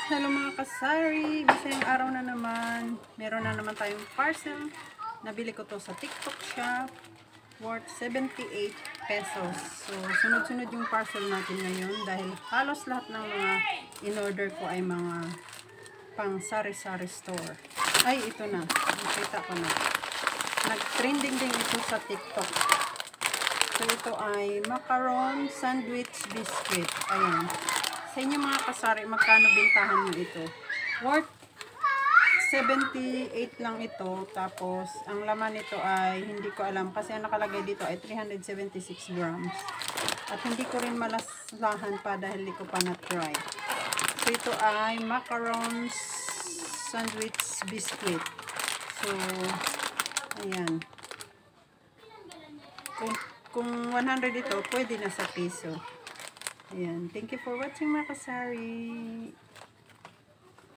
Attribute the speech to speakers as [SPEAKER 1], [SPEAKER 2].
[SPEAKER 1] Hello mga kasari, bisayang araw na naman. Meron na naman tayong parcel. Nabili ko to sa TikTok shop worth 78 pesos. So sunod-sunod yung parcel natin ngayon dahil halos lahat ng mga in-order ko ay mga pang sari-sari store. Ay, ito na. Nakita ko na. Nag-trending din ito sa TikTok. So ito ay macaron sandwich biscuit. Ayan. Sa inyo mga kasari, magkano bintahan nyo ito? Worth 78 lang ito. Tapos, ang laman nito ay, hindi ko alam. Kasi ang nakalagay dito ay 376 grams. At hindi ko rin malaslahan pa dahil hindi ko pa na-try. So, ito ay macaron sandwich biscuit. So, ayan. Kung 100 ito, pwede na sa piso. Ayan. Thank you for watching mga kasari.